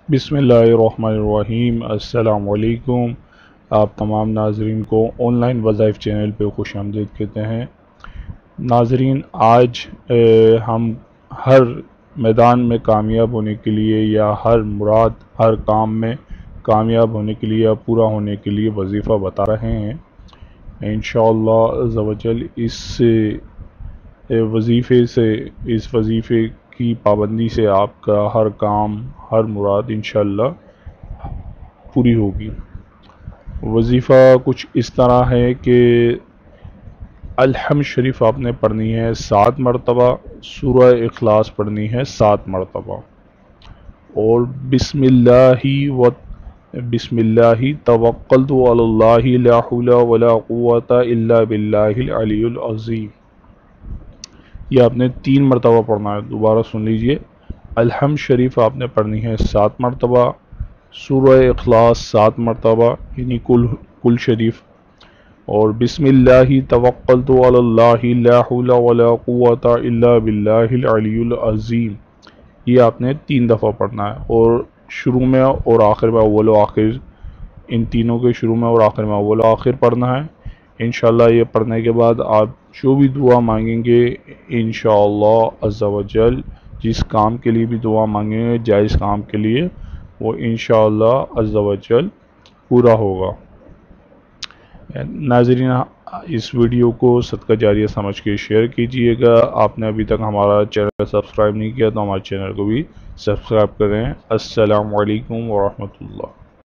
बिस्मिल्लाहिर्रहमानिर्रहीम। अस्सलाम वालेकुम। आप तमाम नाजरीन को ऑनलाइन वज़ाइफ चैनल पे खुश आमदीद कहते हैं। नाजरीन, आज हम हर मैदान में कामयाब होने के लिए या हर मुराद हर काम में कामयाब होने के लिए या पूरा होने के लिए वजीफ़ा बता रहे हैं। इंशाअल्लाह अज़्ज़ा वजल इस वजीफ़े की पाबंदी से आपका हर काम हर मुराद इंशाअल्लाह पूरी होगी। वजीफ़ा कुछ इस तरह है कि अलहम्द शरीफ आपने पढ़नी है 7 मरतबा, सूरह इखलास पढ़नी है 7 मरतबा, और बिस्मिल्लाही तवक्कलतु अलल्लाहि ला हौला वला कुव्वता इल्ला बिल्लाहिल अलियुल अज़ीम। ये आपने 3 मरतबा पढ़ना है। दोबारा सुन लीजिए। अलहम्द शरीफ आपने पढ़नी है 7 मरतबा, सूरह इखलास 7 मरतबा यानी कुल शरीफ, और बिस्मिल्लाहि तवक्कलतु अलल्लाहि ला हौला वला कुव्वता इल्ला बिल्लाहिल अलियुल अज़ीम, ये आपने 3 दफ़ा पढ़ना है। और शुरू में और आखिर में अव्वल व आखिर, इन तीनों के शुरू में और आखिर में अव्वल व आखिर पढ़ना है। इंशाअल्लाह ये पढ़ने के बाद आप जो भी दुआ मांगेंगे इंशाअल्लाह अज़्ज़ा वजल, जिस काम के लिए भी दुआ मांगेंगे जायज़ काम के लिए, वो इंशाअल्लाह अज़्ज़ा वजल पूरा होगा। नाज़रीन, इस वीडियो को सदका जारिया समझ के शेयर कीजिएगा। आपने अभी तक हमारा चैनल सब्सक्राइब नहीं किया तो हमारे चैनल को भी सब्सक्राइब करें। अस्सलामु अलैकुम व रहमतुल्लाह।